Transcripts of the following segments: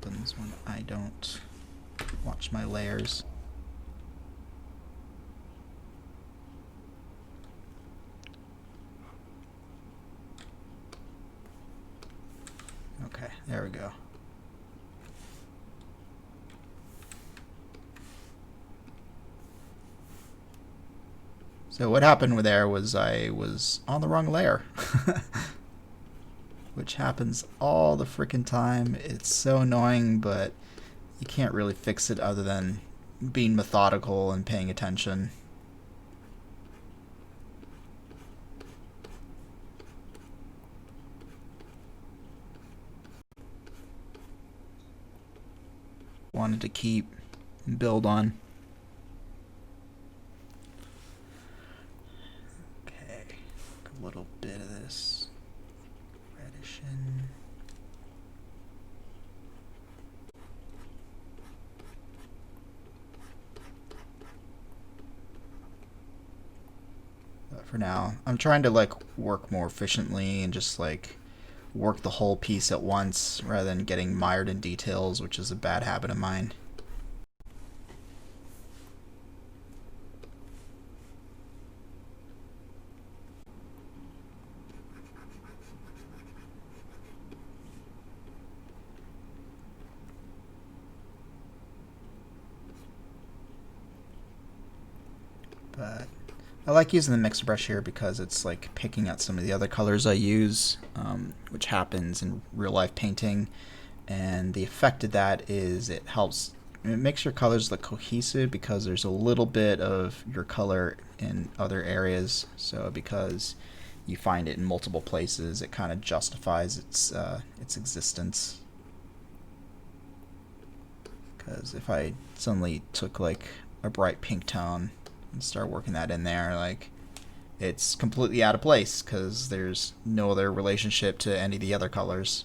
happens when I don't watch my layers. Okay, there we go. So what happened there was I was on the wrong layer. Which happens all the freaking time. It's so annoying, but you can't really fix it other than being methodical and paying attention. Wanted to keep and build on. Okay, a little bit of this reddish in. But for now, I'm trying to like work more efficiently and just like work the whole piece at once rather than getting mired in details, which is a bad habit of mine. But I like using the mixer brush here because it's like picking out some of the other colors I use, which happens in real life painting. And the effect of that is it makes your colors look cohesive because there's a little bit of your color in other areas. So because you find it in multiple places, it kind of justifies its existence. Because if I suddenly took like a bright pink tone and start working that in there, like it's completely out of place because there's no other relationship to any of the other colors.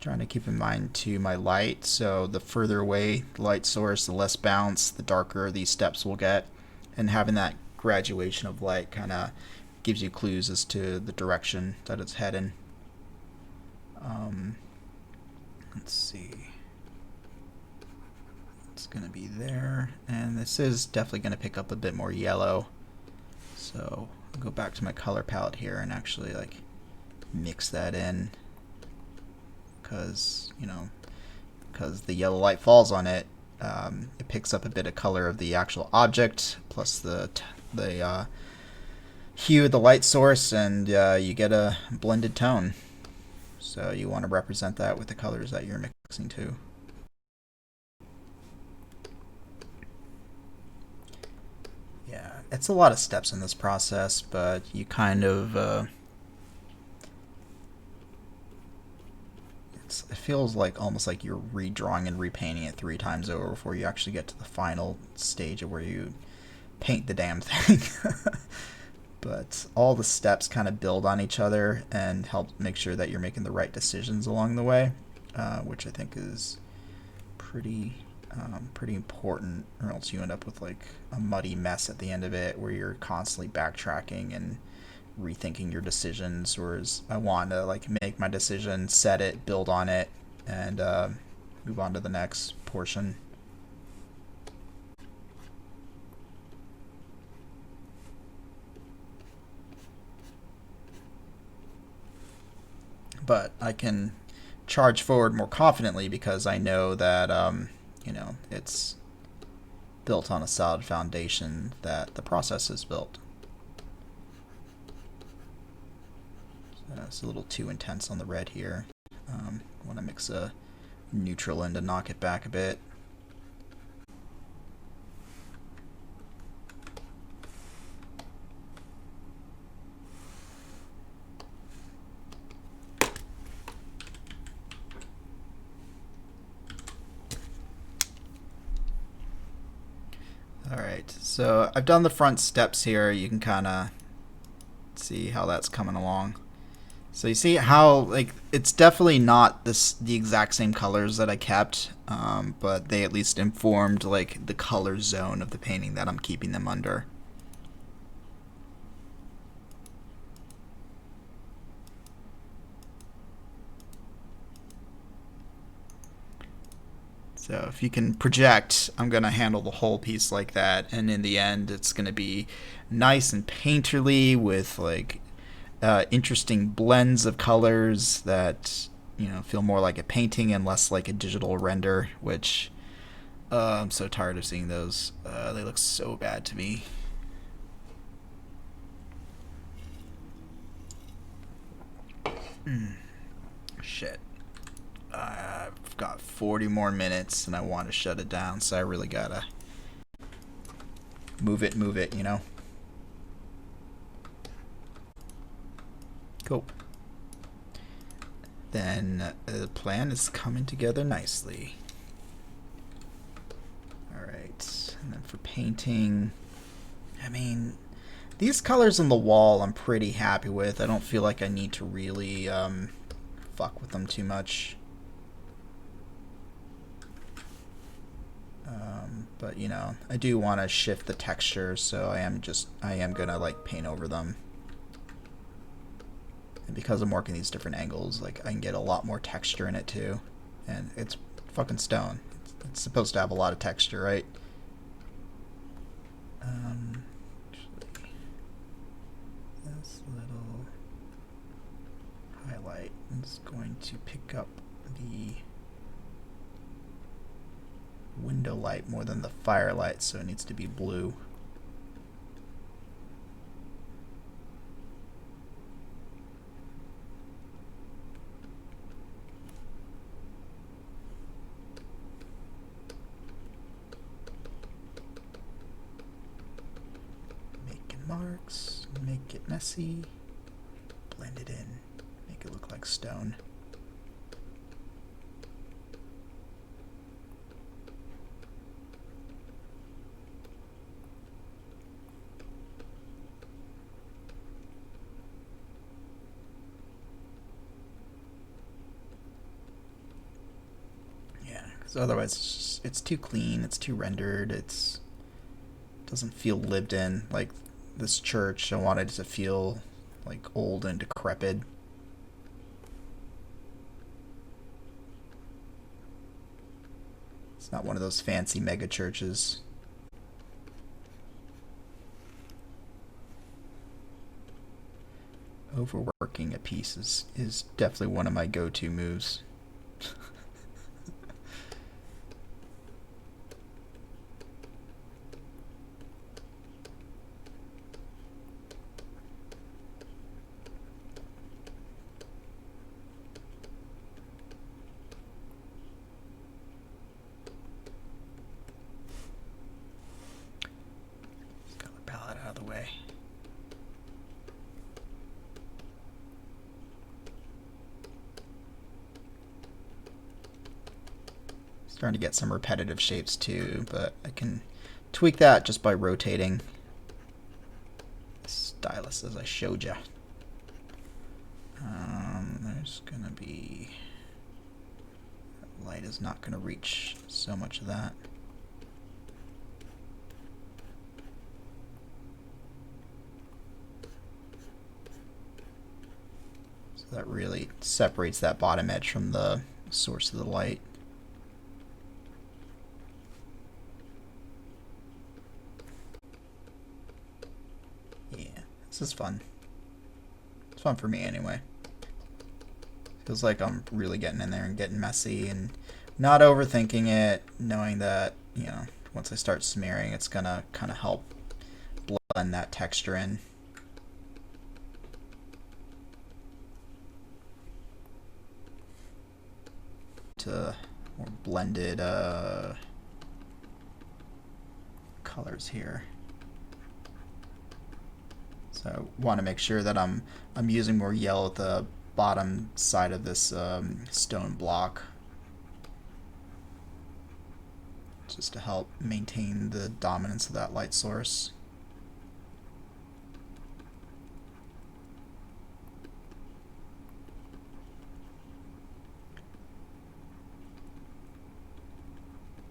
Trying to keep in mind too my light, so the further away the light source, the less bounce, the darker these steps will get, and having that graduation of light kind of gives you clues as to the direction that it's heading. Let's see, it's gonna be there, and this is definitely gonna pick up a bit more yellow, so I'll go back to my color palette here and actually like mix that in, because because the yellow light falls on it, it picks up a bit of color of the actual object plus the hue of the light source, and you get a blended tone. So you want to represent that with the colors that you're mixing too. Yeah, it's a lot of steps in this process, but you kind of it feels like almost like you're redrawing and repainting it 3 times over before you actually get to the final stage of where you paint the damn thing. But all the steps kind of build on each other and help make sure that you're making the right decisions along the way, which I think is pretty important, or else you end up with like a muddy mess at the end of it where you're constantly backtracking and rethinking your decisions. Whereas I want to like make my decision, set it, build on it, and move on to the next portion. But I can charge forward more confidently because I know that it's built on a solid foundation that the process is built. So it's a little too intense on the red here. I want to mix a neutral in to knock it back a bit. Alright, so I've done the front steps here. You can kind of see how that's coming along. So you see how, like, it's definitely not the exact same colors that I kept, but they at least informed, like, the color zone of the painting that I'm keeping them under. So if you can project, I'm going to handle the whole piece like that, and in the end it's going to be nice and painterly with, like, interesting blends of colors that, you know, feel more like a painting and less like a digital render, which I'm so tired of seeing those. They look so bad to me. Shit. I've got 40 more minutes and I want to shut it down, so I really gotta move it, you know? Cool. Then the plan is coming together nicely. Alright, and then for painting, I mean, these colors on the wall I'm pretty happy with. I don't feel like I need to really fuck with them too much. But you know, I do want to shift the texture, so I am gonna like paint over them. And because I'm working these different angles, like, I can get a lot more texture in it too. And it's fucking stone. It's supposed to have a lot of texture, right? Actually, this little highlight is going to pick up the window light more than the firelight, so it needs to be blue. Making marks, make it messy, blend it in, make it look like stone. So otherwise it's too clean, it's too rendered, it doesn't feel lived in. Like this church, I wanted it to feel like old and decrepit. It's not one of those fancy mega churches. Overworking a piece is definitely one of my go-to moves. Starting to get some repetitive shapes too, but I can tweak that just by rotating the stylus as I showed you. There's gonna be, that light is not gonna reach so much of that. So that really separates that bottom edge from the source of the light. This is fun. It's fun for me anyway. Feels like I'm really getting in there and getting messy and not overthinking it, knowing that, you know, once I start smearing, it's gonna kind of help blend that texture in. To more blended colors here. So I want to make sure that I'm using more yellow at the bottom side of this stone block just to help maintain the dominance of that light source.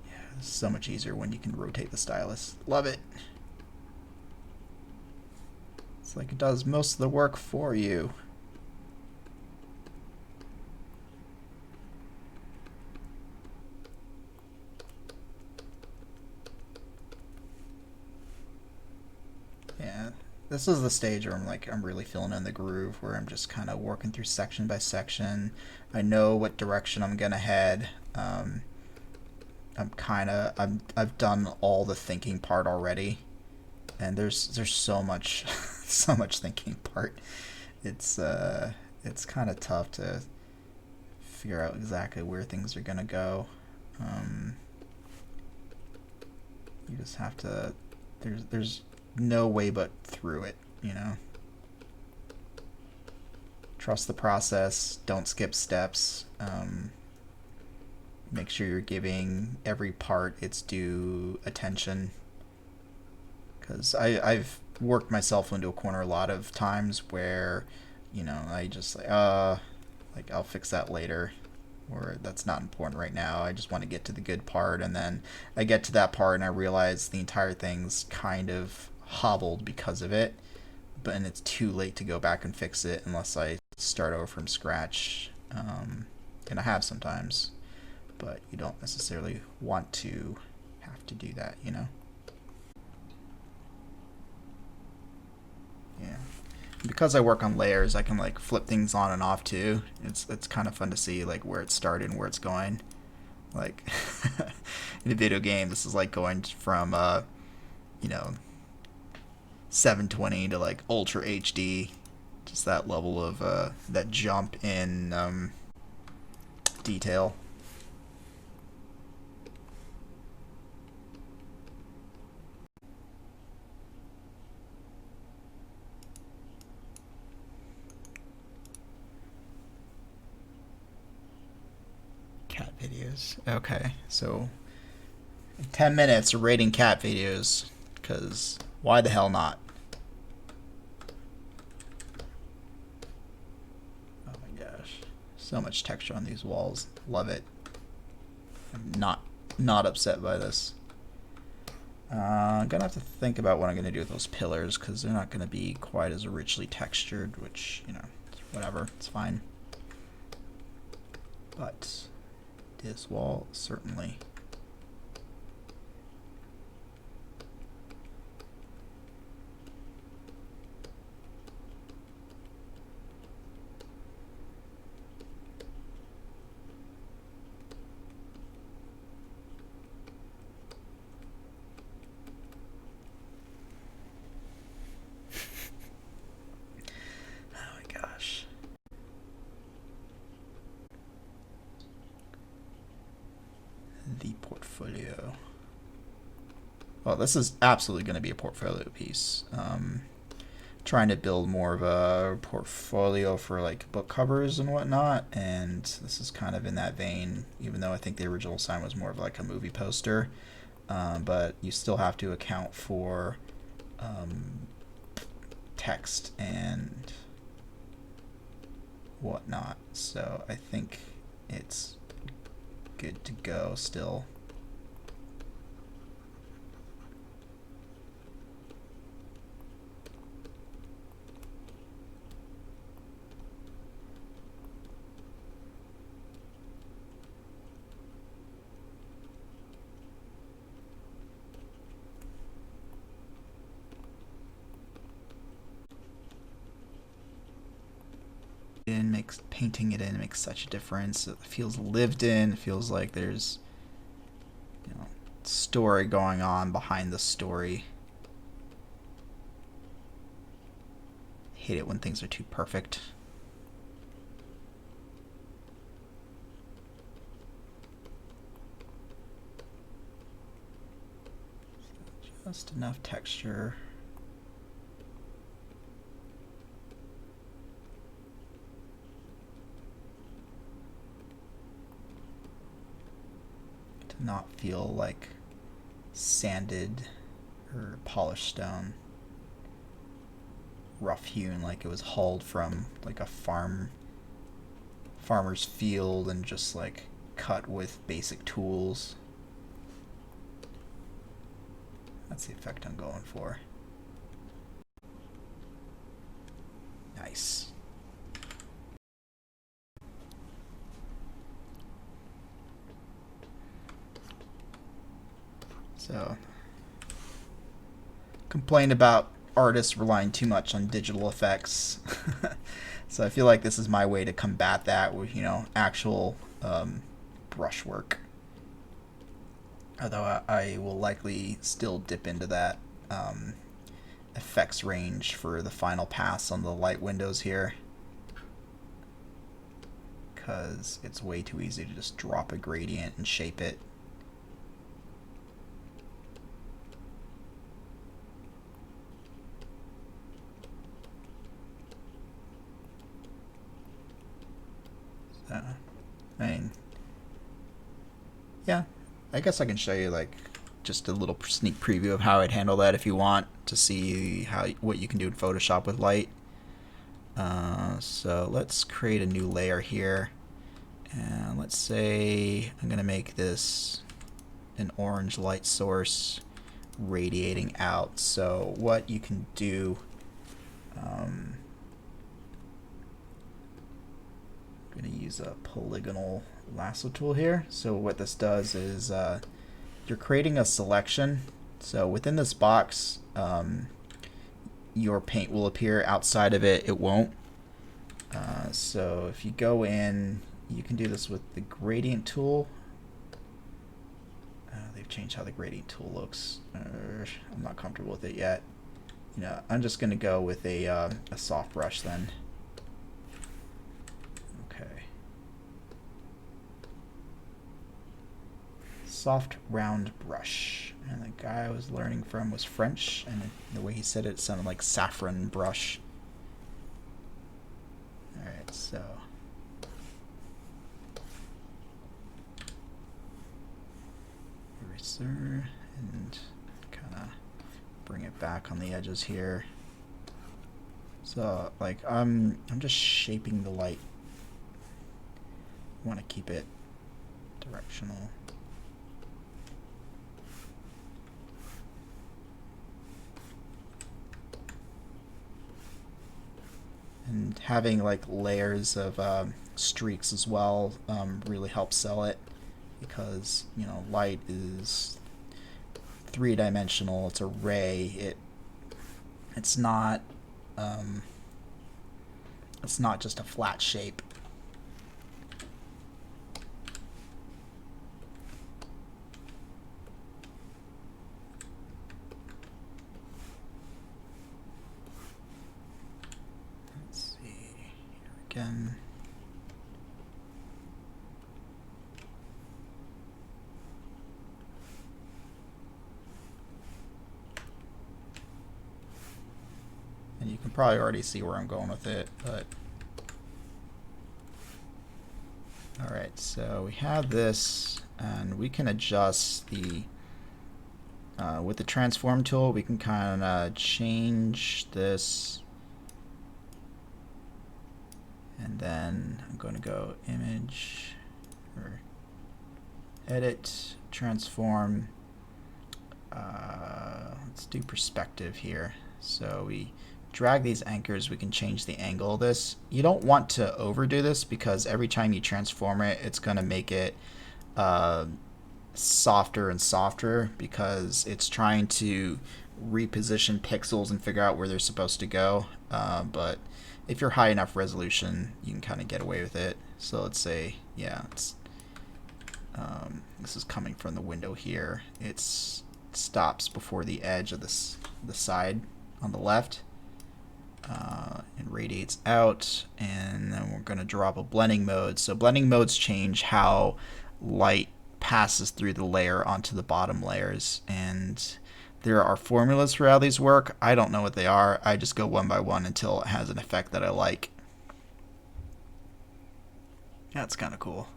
Yeah, it's so much easier when you can rotate the stylus. Love it. It's like it does most of the work for you. Yeah, this is the stage where I'm really feeling in the groove, where I'm just kind of working through section by section. I know what direction I'm gonna head. I've done all the thinking part already, and there's so much so much thinking part. It's kind of tough to figure out exactly where things are gonna go. You just have to. There's no way but through it, you know. Trust the process. Don't skip steps. Make sure you're giving every part its due attention. Because I've worked myself into a corner a lot of times where, you know, I just like I'll fix that later, or that's not important right now. I just want to get to the good part, and then I get to that part and I realize the entire thing's kind of hobbled because of it, but and it's too late to go back and fix it unless I start over from scratch. And I have sometimes, but you don't necessarily want to have to do that, you know? Yeah. Because I work on layers, I can like flip things on and off too. It's kind of fun to see like where it started and where it's going. Like in a video game, this is like going from you know 720 to like Ultra HD. Just that level of that jump in detail. Cat videos. Okay, so 10 minutes of rating cat videos, because why the hell not? Oh my gosh. So much texture on these walls. Love it. I'm not upset by this. I'm gonna have to think about what I'm gonna do with those pillars, because they're not gonna be quite as richly textured, which, you know, whatever, it's fine. But this wall, certainly. Oh my gosh. The portfolio. Well, this is absolutely going to be a portfolio piece. Trying to build more of a portfolio for like book covers and whatnot, and this is kind of in that vein, even though I think the original sign was more of like a movie poster. But you still have to account for text and whatnot, so I think it's good to go still. Painting it in makes such a difference. It feels lived in. It feels like there's, you know, story going on behind the story. Hate it when things are too perfect. Just enough texture. To not feel like sanded or polished stone, rough hewn, like it was hauled from like a farmer's field and just like cut with basic tools. That's the effect I'm going for. Nice. So, complain about artists relying too much on digital effects. So I feel like this is my way to combat that with, actual brushwork. Although I will likely still dip into that effects range for the final pass on the light windows here, because it's way too easy to just drop a gradient and shape it. So, I mean, yeah, I guess I can show you like just a little sneak preview of how I'd handle that if you want to see what you can do in Photoshop with light. So let's create a new layer here, and let's say I'm gonna make this an orange light source radiating out. So what you can do, I'm gonna use a polygonal lasso tool here. So what this does is you're creating a selection. So within this box, your paint will appear. Outside of it, it won't. So if you go in, you can do this with the gradient tool. They've changed how the gradient tool looks. I'm not comfortable with it yet. I'm just going to go with a soft brush then. Okay. Soft round brush. And the guy I was learning from was French, and the way he said it sounded like saffron brush. Alright, so eraser and kind of bring it back on the edges here. So like I'm just shaping the light. I want to keep it directional. And having like layers of streaks as well really helps sell it, because light is three-dimensional. It's a ray. It's not just a flat shape. Again. And you can probably already see where I'm going with it, but alright, so we have this, and we can adjust the with the transform tool, we can kind of change this. And then I'm going to go image or edit, transform. Let's do perspective here. So we drag these anchors, we can change the angle of this. You don't want to overdo this, because every time you transform it, it's going to make it softer and softer, because it's trying to reposition pixels and figure out where they're supposed to go. But if you're high enough resolution, you can kind of get away with it. So let's say, yeah, it's, this is coming from the window here. It stops before the edge of the side on the left, and radiates out. And then we're going to drop a blending mode. So blending modes change how light passes through the layer onto the bottom layers, and there are formulas for how these work. I don't know what they are. I just go one by one until it has an effect that I like. That's kind of cool.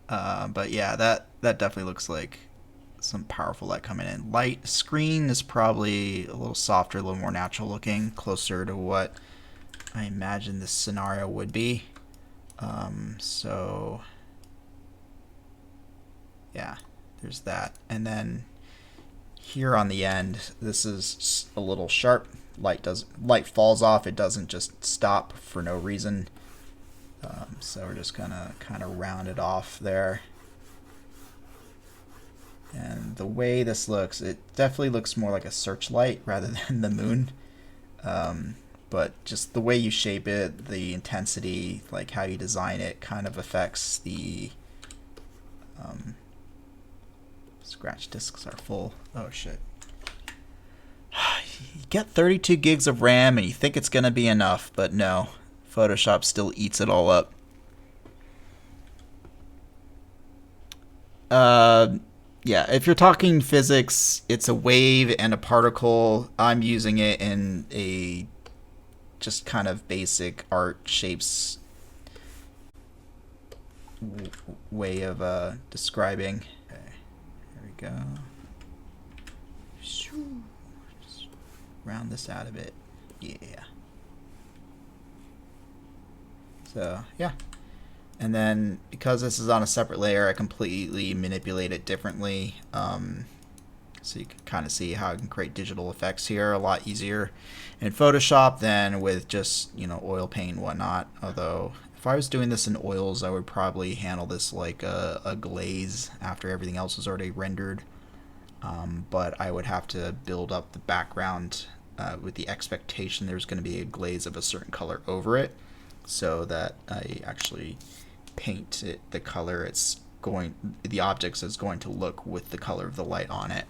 But yeah, that definitely looks like some powerful light coming in. Light screen is probably a little softer, a little more natural looking, closer to what I imagine this scenario would be. So yeah, there's that. And then here on the end, this is a little sharp. Light falls off. It doesn't just stop for no reason. So we're just gonna kind of round it off there. And the way this looks, it definitely looks more like a searchlight rather than the moon. But just the way you shape it, the intensity, like how you design it, kind of affects the scratch discs are full. Oh shit. You get 32 gigs of RAM and you think it's gonna be enough, but no. Photoshop still eats it all up. Yeah, if you're talking physics, it's a wave and a particle. I'm using it in a just kind of basic art shapes way of describing. Okay, there we go. Just round this out a bit. Yeah. So, yeah. And then, because this is on a separate layer, I completely manipulate it differently. So you can kind of see how I can create digital effects here a lot easier in Photoshop than with just, oil paint and whatnot. Although, if I was doing this in oils, I would probably handle this like a glaze after everything else is already rendered. But I would have to build up the background with the expectation there's going to be a glaze of a certain color over it, so that I actually paint it the color the objects is going to look with the color of the light on it,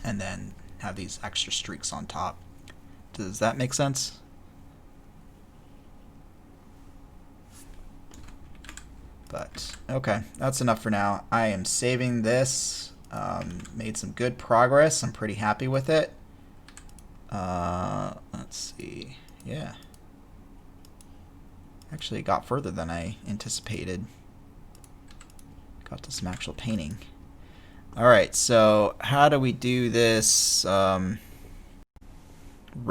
and then have these extra streaks on top. Does that make sense? But okay, that's enough for now. I am saving this. Made some good progress. I'm pretty happy with it. Let's see. Yeah. Actually, it got further than I anticipated. Got to some actual painting. Alright, so how do we do this?